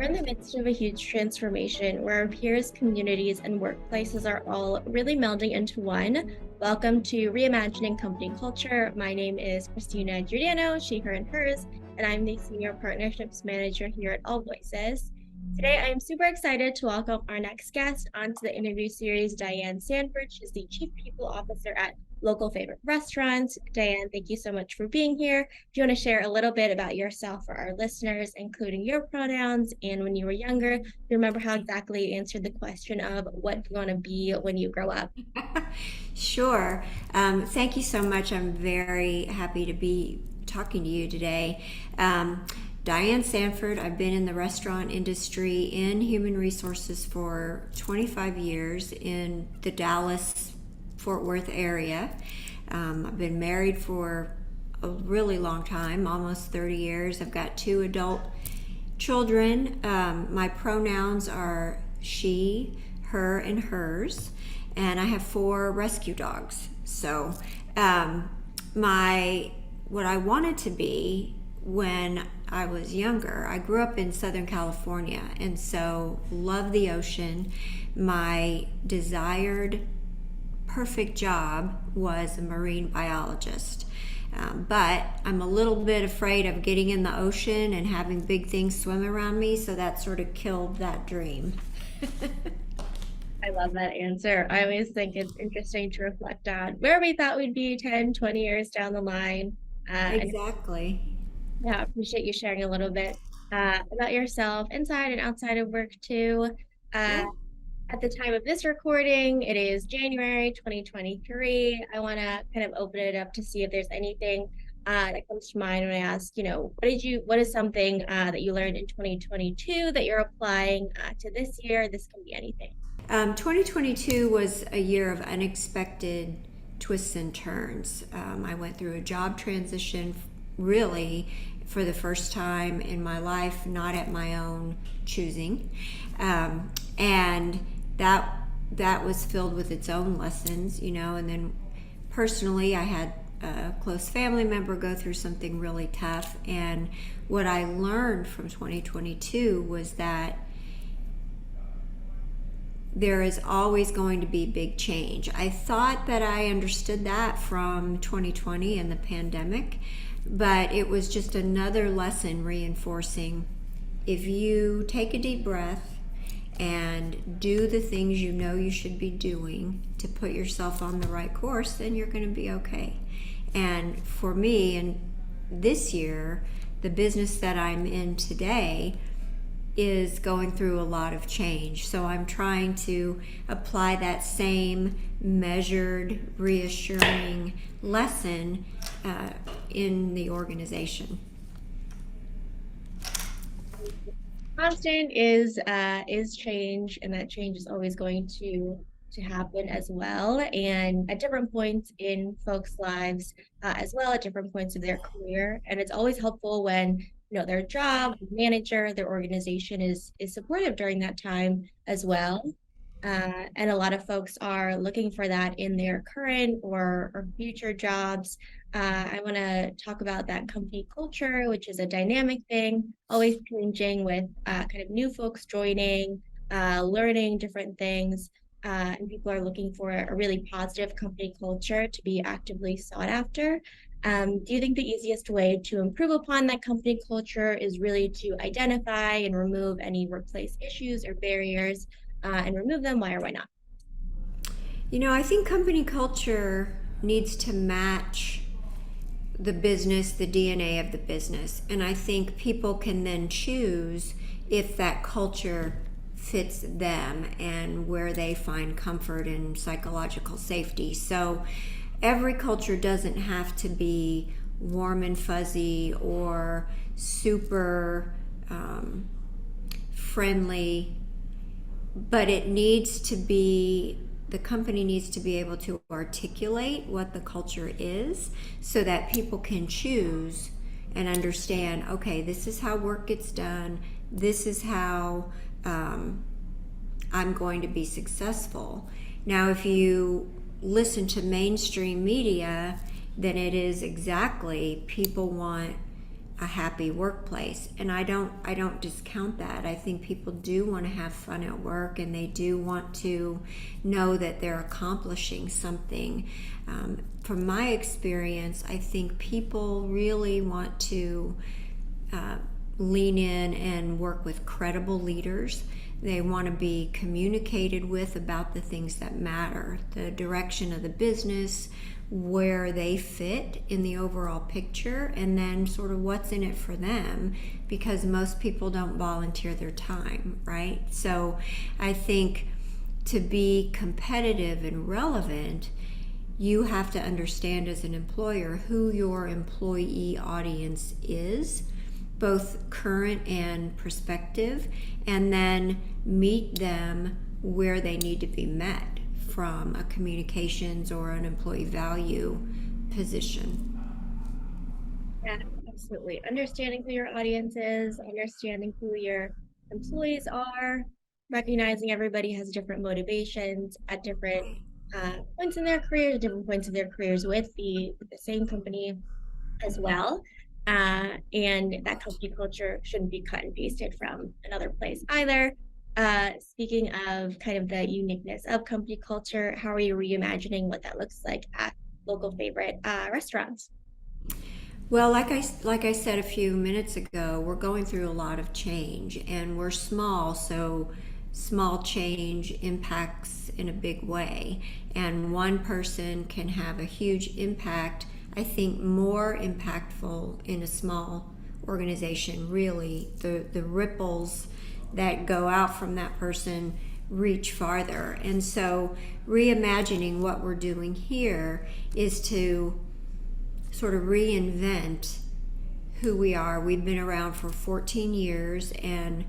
We're in the midst of a huge transformation where our peers, communities, and workplaces are all really melding into one. Welcome to Reimagining Company Culture. My name is Christina Giuliano, she, her, and hers, and I'm the Senior Partnerships Manager here at AllVoices. Today, I am super excited to welcome our next guest onto the interview series, Diane Sanford. She's the Chief People Officer at Local Favorite Restaurants. Diane, thank you so much for being here. Do you want to share a little bit about yourself for our listeners, including your pronouns and when you were younger? Do you remember how exactly you answered the question of what you want to be when you grow up? Sure. Thank you so much. I'm very happy to be talking to you today. Diane Sanford, I've been in the restaurant industry in human resources for 25 years in the Dallas Fort Worth area. I've been married for a really long time, almost 30 years. I've got 2 adult children. My pronouns are she, her, and hers, and I have 4 rescue dogs. So, what I wanted to be when I was younger, I grew up in Southern California, and so love the ocean. My desired perfect job was a marine biologist. But I'm a little bit afraid of getting in the ocean and having big things swim around me, so that sort of killed that dream. I love that answer. I always think it's interesting to reflect on where we thought we'd be 10, 20 years down the line. And Exactly. yeah, I appreciate you sharing a little bit about yourself inside and outside of work too. Uh, Yeah. At the time of this recording, it is January 2023. I want to kind of open it up to see if there's anything that comes to mind when I ask, what is something that you learned in 2022 that you're applying to this year? This can be anything. 2022 was a year of unexpected twists and turns. I went through a job transition, really, for the first time in my life, not at my own choosing. And that was filled with its own lessons, and then personally I had a close family member go through something really tough, and what I learned from 2022 was that there is always going to be big change. I thought that I understood that from 2020 and the pandemic, but it was just another lesson reinforcing if you take a deep breath and do the things you know you should be doing to put yourself on the right course, then you're going to be okay. And for me, and this year, the business that I'm in today is going through a lot of change. So I'm trying to apply that same measured, reassuring lesson in the organization. Constant is change, and that change is always going to happen as well, and at different points in folks' lives, as well at different points of their career. And it's always helpful when their job, manager, their organization is supportive during that time as well. And a lot of folks are looking for that in their current or future jobs. I want to talk about that company culture, which is a dynamic thing, always changing with kind of new folks joining, learning different things. And people are looking for a really positive company culture to be actively sought after. Do you think the easiest way to improve upon that company culture is really to identify and remove any workplace issues or barriers and remove them? Why or why not? I think company culture needs to match the business, the DNA of the business. And I think people can then choose if that culture fits them and where they find comfort and psychological safety. So every culture doesn't have to be warm and fuzzy or super friendly, but the company needs to be able to articulate what the culture is so that people can choose and understand, okay, this is how work gets done, this is how I'm going to be successful. Now, if you listen to mainstream media, then it is exactly people want a happy workplace. And I don't discount that. I think people do want to have fun at work, and they do want to know that they're accomplishing something. From my experience, I think people really want to uh, lean in and work with credible leaders. They want to be communicated with about the things that matter, the direction of the business, where they fit in the overall picture, and then sort of what's in it for them, because most people don't volunteer their time, right? So I think to be competitive and relevant, you have to understand as an employer who your employee audience is, both current and prospective, and then meet them where they need to be met from a communications or an employee value position. Yeah, absolutely. Understanding who your audience is, understanding who your employees are, recognizing everybody has different motivations at different points in their careers, different points of their careers with the same company as well. And that company culture shouldn't be cut and pasted from another place either. Speaking of kind of the uniqueness of company culture, how are you reimagining what that looks like at local favorite restaurants? Well, like I said a few minutes ago, we're going through a lot of change, and we're small, so small change impacts in a big way. And one person can have a huge impact, I think more impactful in a small organization, really. The ripples that go out from that person reach farther. And so reimagining what we're doing here is to sort of reinvent who we are. We've been around for 14 years, and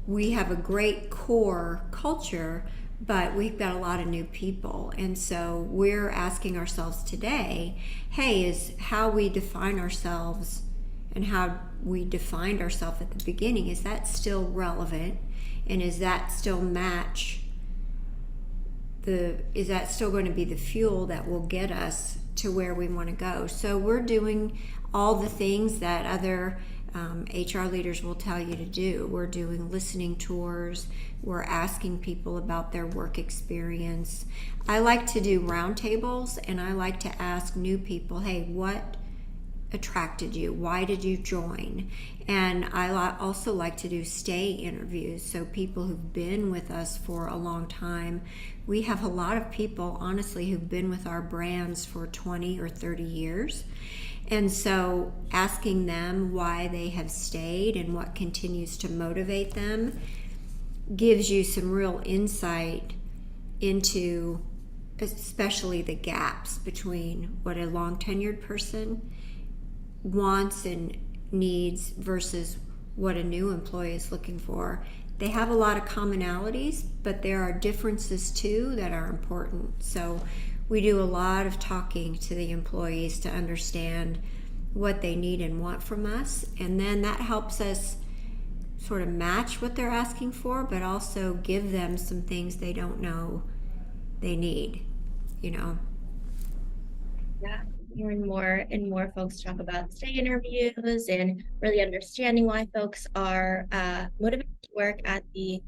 we have a great core culture, but we've got a lot of new people. And so we're asking ourselves today, hey, is how we define ourselves and how we defined ourselves at the beginning, is that still relevant? And is that still match is that still going to be the fuel that will get us to where we want to go? So we're doing all the things that other HR leaders will tell you to do. We're doing listening tours. We're asking people about their work experience. I like to do roundtables, and I like to ask new people, hey, what attracted you? Why did you join? And I also like to do stay interviews. So people who've been with us for a long time, we have a lot of people, honestly, who've been with our brands for 20 or 30 years. And so asking them why they have stayed and what continues to motivate them gives you some real insight into especially the gaps between what a long tenured person wants and needs versus what a new employee is looking for. They have a lot of commonalities, but there are differences too that are important. So we do a lot of talking to the employees to understand what they need and want from us, and then that helps us sort of match what they're asking for, but also give them some things they don't know they need, you know. Yeah, hearing more and more folks talk about stay interviews and really understanding why folks are motivated to work at the.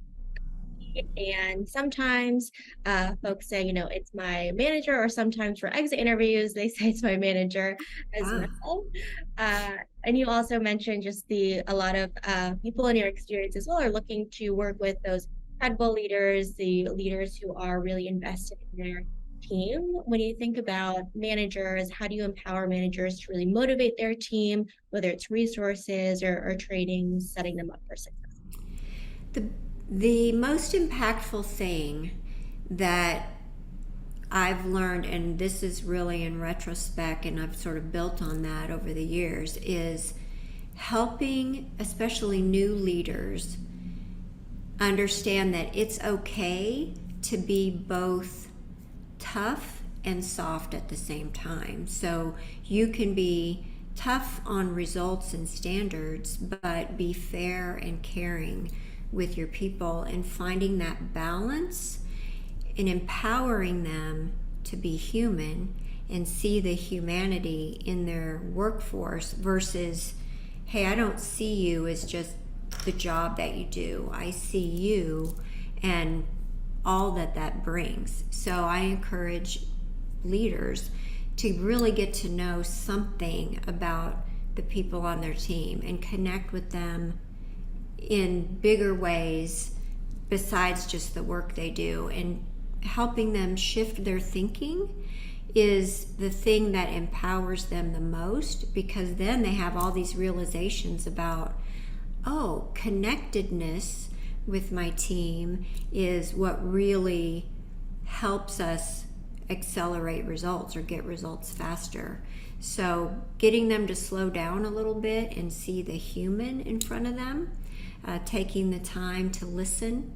And sometimes folks say, it's my manager, or sometimes for exit interviews, they say it's my manager as Ah. well. Uh, and you also mentioned just a lot of people in your experience as well are looking to work with those credible leaders, the leaders who are really invested in their team. When you think about managers, how do you empower managers to really motivate their team, whether it's resources or training, setting them up for success? The, the most impactful thing that I've learned, and this is really in retrospect, and I've sort of built on that over the years, is helping especially new leaders understand that it's okay to be both tough and soft at the same time. So you can be tough on results and standards, but be fair and caring with your people, and finding that balance and empowering them to be human and see the humanity in their workforce versus hey, I don't see you as just the job that you do. I see you and all that that brings. So I encourage leaders to really get to know something about the people on their team and connect with them in bigger ways besides just the work they do, and helping them shift their thinking is the thing that empowers them the most, because then they have all these realizations about, oh, connectedness with my team is what really helps us accelerate results or get results faster. So getting them to slow down a little bit and see the human in front of them, taking the time to listen,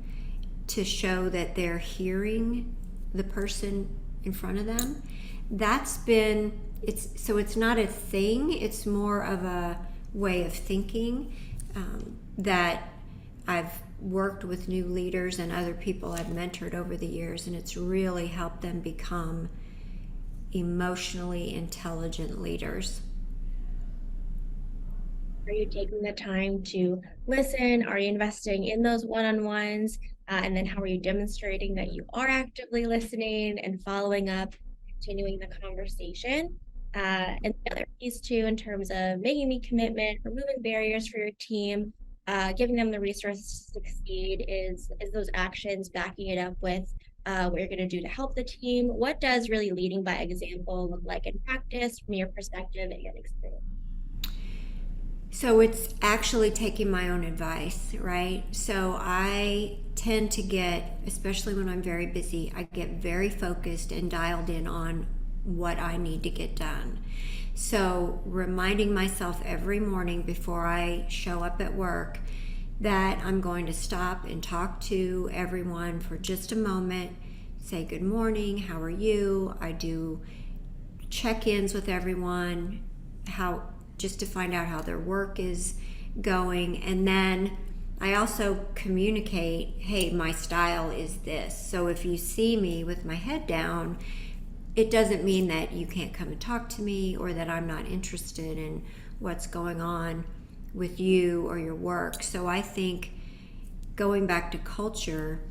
to show that they're hearing the person in front of them. That's been, it's not a thing, it's more of a way of thinking that I've worked with new leaders and other people I've mentored over the years, and it's really helped them become emotionally intelligent leaders. Are you taking the time to listen? Are you investing in those one-on-ones? And then how are you demonstrating that you are actively listening and following up, continuing the conversation? And the other piece too, in terms of making the commitment, removing barriers for your team, giving them the resources to succeed, is those actions backing it up with what you're going to do to help the team. What does really leading by example look like in practice from your perspective and experience? So it's actually taking my own advice, right? So I tend to get, especially when I'm very busy, I get very focused and dialed in on what I need to get done. So reminding myself every morning before I show up at work that I'm going to stop and talk to everyone for just a moment, say good morning, how are you? I do check-ins with everyone, just to find out how their work is going. And then I also communicate, hey, my style is this. So if you see me with my head down, it doesn't mean that you can't come and talk to me or that I'm not interested in what's going on with you or your work. So I think going back to culture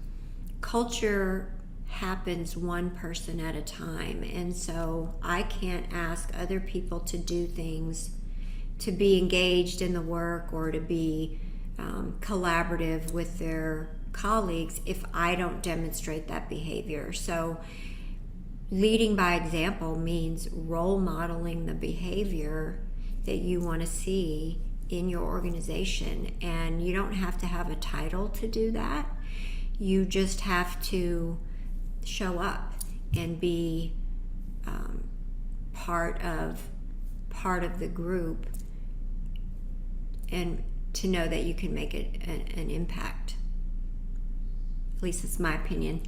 happens one person at a time. And so I can't ask other people to do things, to be engaged in the work or to be collaborative with their colleagues if I don't demonstrate that behavior. So leading by example means role modeling the behavior that you want to see in your organization. And you don't have to have a title to do that. You just have to show up and be part of the group, and to know that you can make an impact. At least it's my opinion.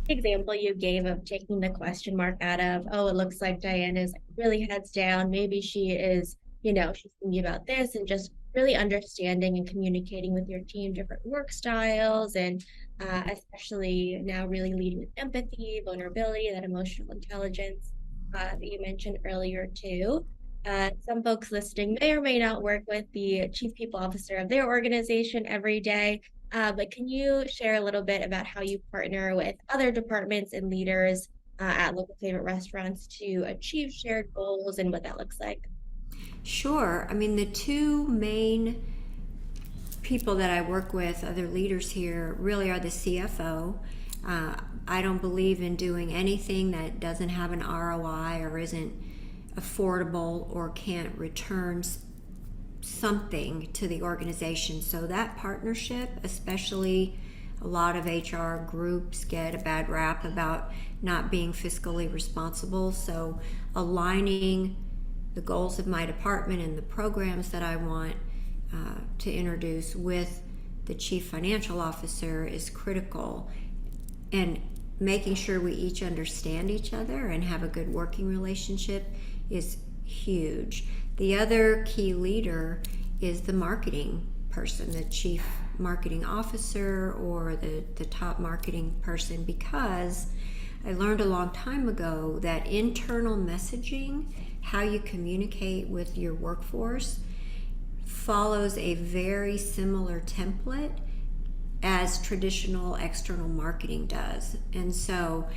Example you gave of taking the question mark out of, oh, it looks like Diane is really heads down. Maybe she is, she's thinking about this, and just really understanding and communicating with your team different work styles, and especially now really leading with empathy, vulnerability, that emotional intelligence that you mentioned earlier too. Some folks listening may or may not work with the chief people officer of their organization every day. But can you share a little bit about how you partner with other departments and leaders at local favorite restaurants to achieve shared goals, and what that looks like? Sure. I mean, the two main people that I work with, other leaders here, really are the CFO. I don't believe in doing anything that doesn't have an ROI or isn't affordable or can't return something to the organization. So that partnership, especially a lot of HR groups get a bad rap about not being fiscally responsible. So aligning the goals of my department and the programs that I want to introduce with the chief financial officer is critical. And making sure we each understand each other and have a good working relationship is huge. The other key leader is the marketing person, the chief marketing officer or the top marketing person, because I learned a long time ago that internal messaging how you communicate with your workforce follows a very similar template as traditional external marketing does. And so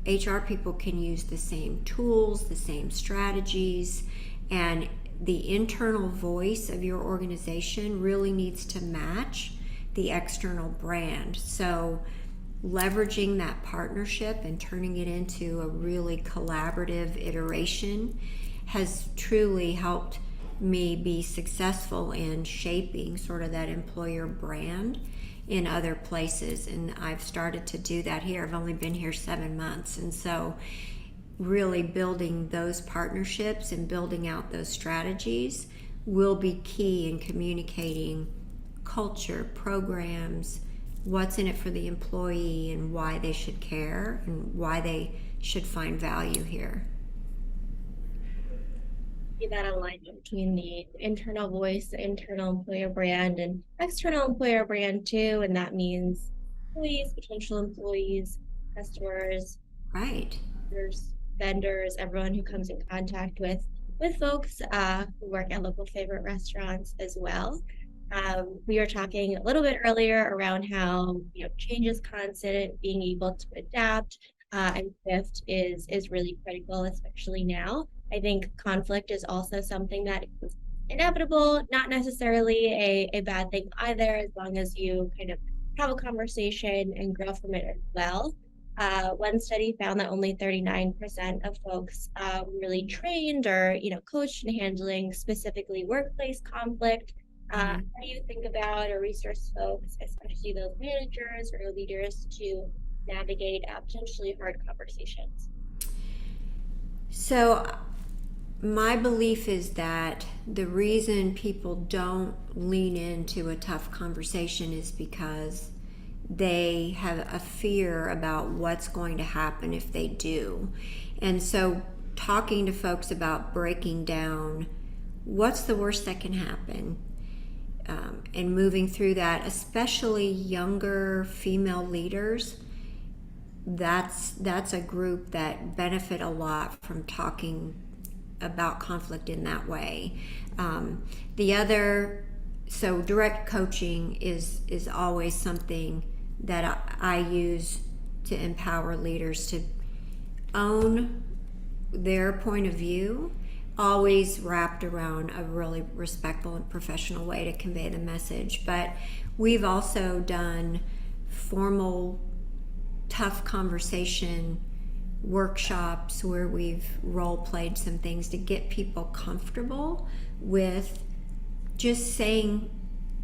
HR people can use the same tools, the same strategies, and the internal voice of your organization really needs to match the external brand. So leveraging that partnership and turning it into a really collaborative iteration has truly helped me be successful in shaping sort of that employer brand in other places. And I've started to do that here. I've only been here 7 months. And so really building those partnerships and building out those strategies will be key in communicating culture, programs, what's in it for the employee, and why they should care and why they should find value here. See that alignment between the internal voice, the internal employer brand, and external employer brand too. And that means employees, potential employees, customers, Right. vendors, everyone who comes in contact with folks who work at local favorite restaurants as well. We were talking a little bit earlier around how change is constant, being able to adapt and shift is really critical, especially now. I think conflict is also something that is inevitable, not necessarily a bad thing either, as long as you kind of have a conversation and grow from it as well. One study found that only 39% of folks really trained or coached in handling specifically workplace conflict. How do you think about or resource folks, especially those managers or leaders, to navigate potentially hard conversations? So my belief is that the reason people don't lean into a tough conversation is because they have a fear about what's going to happen if they do. And so talking to folks about breaking down what's the worst that can happen, and moving through that, especially younger female leaders, that's a group that benefit a lot from talking about conflict in that way. The other, so direct coaching is always something that I use to empower leaders to own their point of view, always wrapped around a really respectful and professional way to convey the message. But we've also done formal, tough conversation workshops where we've role played some things to get people comfortable with just saying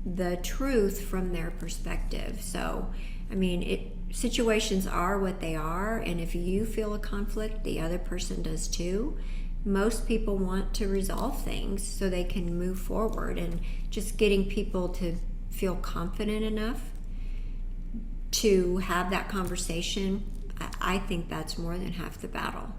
the truth from their perspective. So, I mean, situations are what they are, and if you feel a conflict, the other person does too. Most people want to resolve things so they can move forward, and just getting people to feel confident enough to have that conversation, I think that's more than half the battle.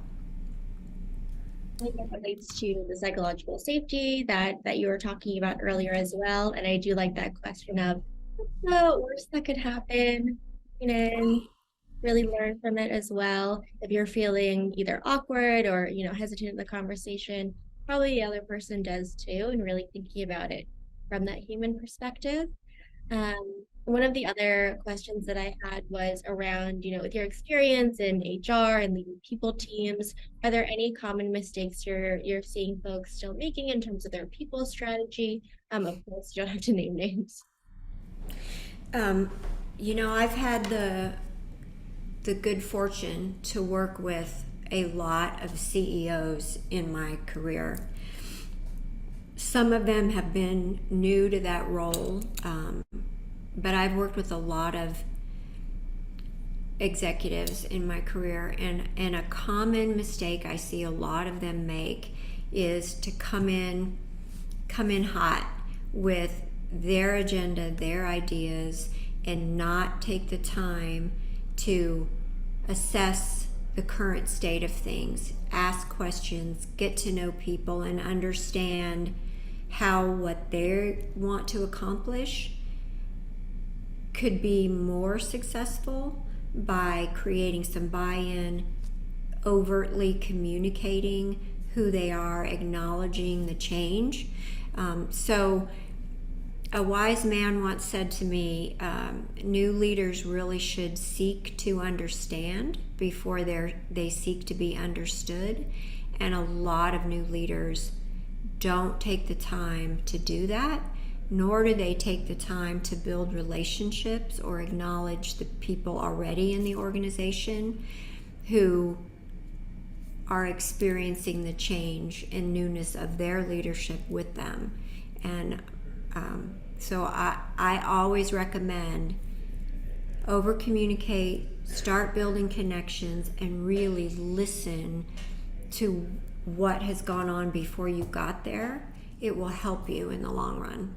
I think that relates to the psychological safety that you were talking about earlier as well. And I do like that question of what's the worst that could happen, and really learn from it as well. If you're feeling either awkward or hesitant in the conversation, probably the other person does too, and really thinking about it from that human perspective. One of the other questions that I had was around, with your experience in HR and leading people teams, are there any common mistakes you're seeing folks still making in terms of their people strategy? Of course, you don't have to name names. I've had the good fortune to work with a lot of CEOs in my career. Some of them have been new to that role, but I've worked with a lot of executives in my career, and a common mistake I see a lot of them make is to come in hot with their agenda, their ideas, and not take the time to assess the current state of things, ask questions, get to know people, and understand how what they want to accomplish could be more successful by creating some buy-in, overtly communicating who they are, acknowledging the change. So a wise man once said to me, new leaders really should seek to understand before they seek to be understood. And a lot of new leaders don't take the time to do that, nor do they take the time to build relationships or acknowledge the people already in the organization who are experiencing the change and newness of their leadership with them. And so I always recommend overcommunicate, start building connections, and really listen to what has gone on before you got there. It will help you in the long run.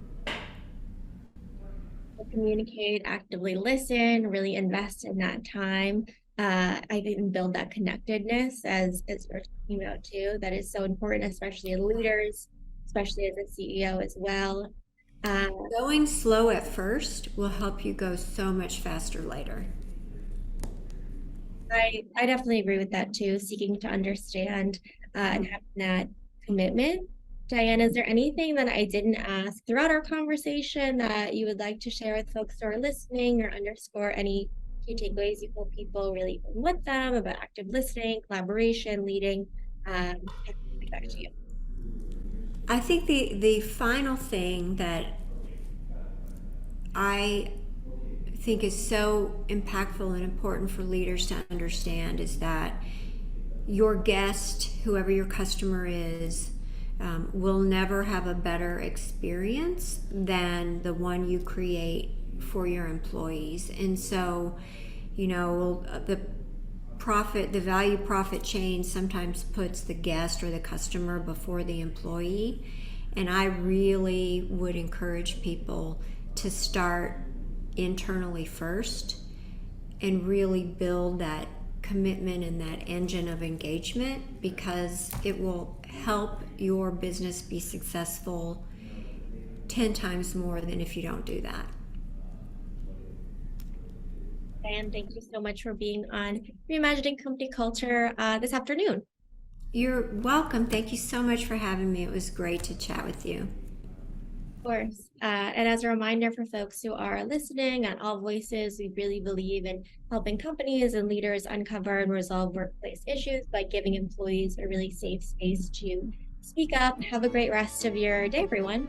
Communicate, actively listen, really invest in that time. I think build that connectedness as we're talking about too. That is so important, especially in leaders, especially as a CEO as well. Uh, Going slow at first will help you go so much faster later. I definitely agree with that too, seeking to understand and having that commitment. Diane, is there anything that I didn't ask throughout our conversation that you would like to share with folks who are listening, or underscore any key takeaways you hope people really bring with them about active listening, collaboration, leading? Back to you. I think the final thing that I think is so impactful and important for leaders to understand is that your guest, whoever your customer is, will never have a better experience than the one you create for your employees. And so, the value profit chain sometimes puts the guest or the customer before the employee. And I really would encourage people to start internally first and really build that commitment and that engine of engagement, because it will help your business be successful 10 times more than if you don't do that. And thank you so much for being on Reimagining Company Culture this afternoon. You're welcome. Thank you so much for having me. It was great to chat with you. Of course. And as a reminder for folks who are listening on AllVoices, we really believe in helping companies and leaders uncover and resolve workplace issues by giving employees a really safe space to speak up. Have a great rest of your day, everyone.